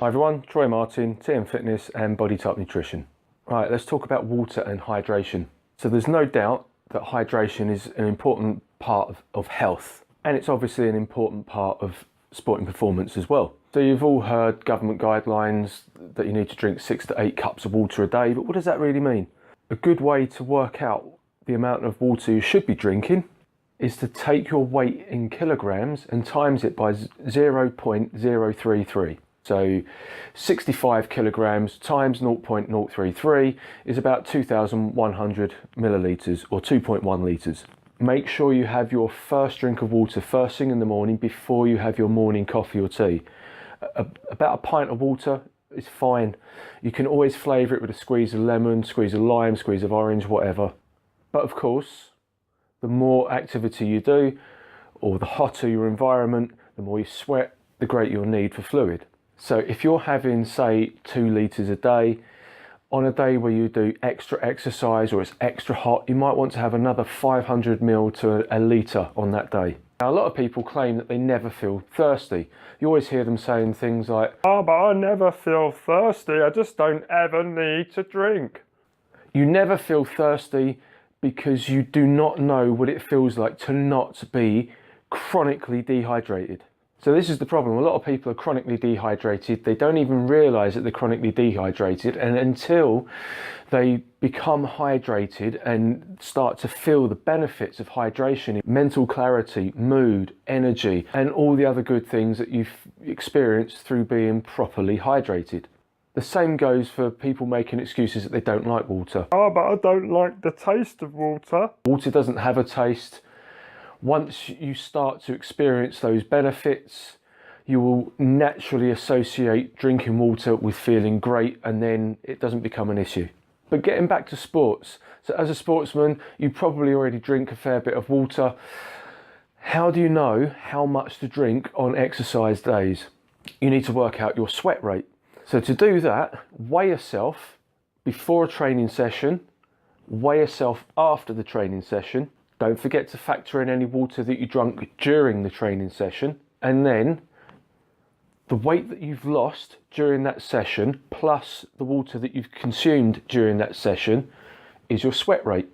Hi everyone, Troy Martin, TM Fitness and Body Type Nutrition. Right, let's talk about water and hydration. So there's no doubt that hydration is an important part of health, and it's obviously an important part of sporting performance as well. So you've all heard government guidelines that you need to drink 6 to 8 cups of water a day, but what does that really mean? A good way to work out the amount of water you should be drinking is to take your weight in kilograms and times it by 0.033. So 65 kilograms times 0.033 is about 2,100 millilitres or 2.1 litres. Make sure you have your first drink of water first thing in the morning before you have your morning coffee or tea. About a pint of water is fine. You can always flavour it with a squeeze of lemon, squeeze of lime, squeeze of orange, whatever. But of course, the more activity you do, or the hotter your environment, the more you sweat, the greater your need for fluid. So if you're having, say, 2 litres a day, on a day where you do extra exercise or it's extra hot, you might want to have another 500 ml to a litre on that day. Now, a lot of people claim that they never feel thirsty. You always hear them saying things like, "Oh, but I never feel thirsty, I just don't ever need to drink." You never feel thirsty because you do not know what it feels like to not be chronically dehydrated. So this is the problem. A lot of people are chronically dehydrated. They don't even realise that they're chronically dehydrated, and until they become hydrated and start to feel the benefits of hydration, mental clarity, mood, energy, and all the other good things that you've experienced through being properly hydrated. The same goes for people making excuses that they don't like water. "Oh, but I don't like the taste of water." Water doesn't have a taste. Once you start to experience those benefits, you will naturally associate drinking water with feeling great, and then it doesn't become an issue. But getting back to sports, so as a sportsman, you probably already drink a fair bit of water. How do you know how much to drink on exercise days? You need to work out your sweat rate. So to do that, weigh yourself before a training session, weigh yourself after the training session. Don't forget to factor in any water that you drank during the training session, and then the weight that you've lost during that session plus the water that you've consumed during that session is your sweat rate.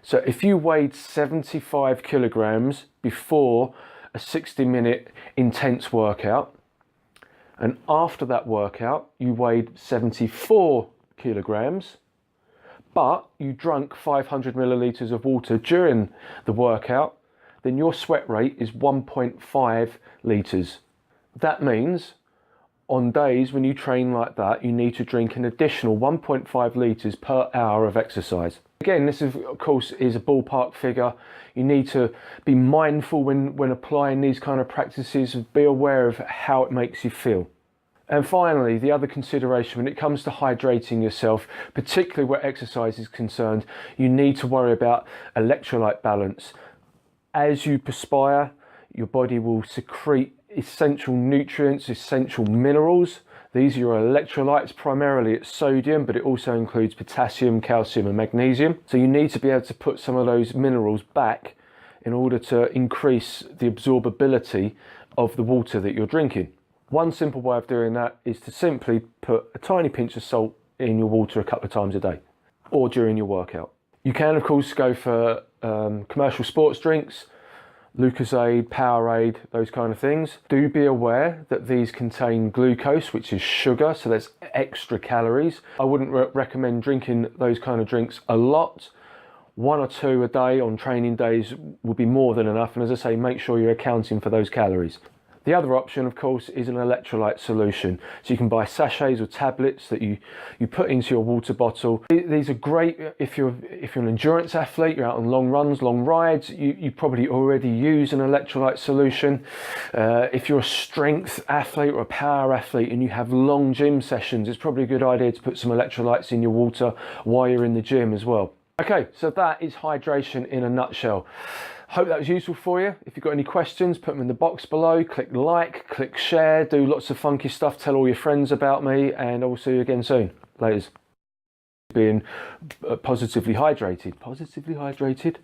So if you weighed 75 kilograms before a 60-minute intense workout, and after that workout you weighed 74 kilograms, but you drank 500 millilitres of water during the workout, then your sweat rate is 1.5 litres. That means on days when you train like that, you need to drink an additional 1.5 litres per hour of exercise. Again, this of course is a ballpark figure. You need to be mindful when applying these kind of practices, and be aware of how it makes you feel. And finally, the other consideration when it comes to hydrating yourself, particularly where exercise is concerned, you need to worry about electrolyte balance. As you perspire, your body will secrete essential nutrients, essential minerals. These are your electrolytes. Primarily it's sodium, but it also includes potassium, calcium and magnesium. So you need to be able to put some of those minerals back in order to increase the absorbability of the water that you're drinking. One simple way of doing that is to simply put a tiny pinch of salt in your water a couple of times a day or during your workout. You can of course go for commercial sports drinks, Lucozade, Powerade, those kind of things. Do be aware that these contain glucose, which is sugar, so there's extra calories. I wouldn't recommend drinking those kind of drinks a lot. 1 or 2 a day on training days would be more than enough, and as I say, make sure you're accounting for those calories. The other option, of course, is an electrolyte solution. So you can buy sachets or tablets that you put into your water bottle. These are great if you're an endurance athlete, you're out on long runs, long rides, you probably already use an electrolyte solution. If you're a strength athlete or a power athlete and you have long gym sessions, it's probably a good idea to put some electrolytes in your water while you're in the gym as well. Okay, so that is hydration in a nutshell. Hope that was useful for you. If you've got any questions, put them in the box below. Click like, click share, do lots of funky stuff, tell all your friends about me, and I will see you again soon. Laters. Being positively hydrated. Positively hydrated?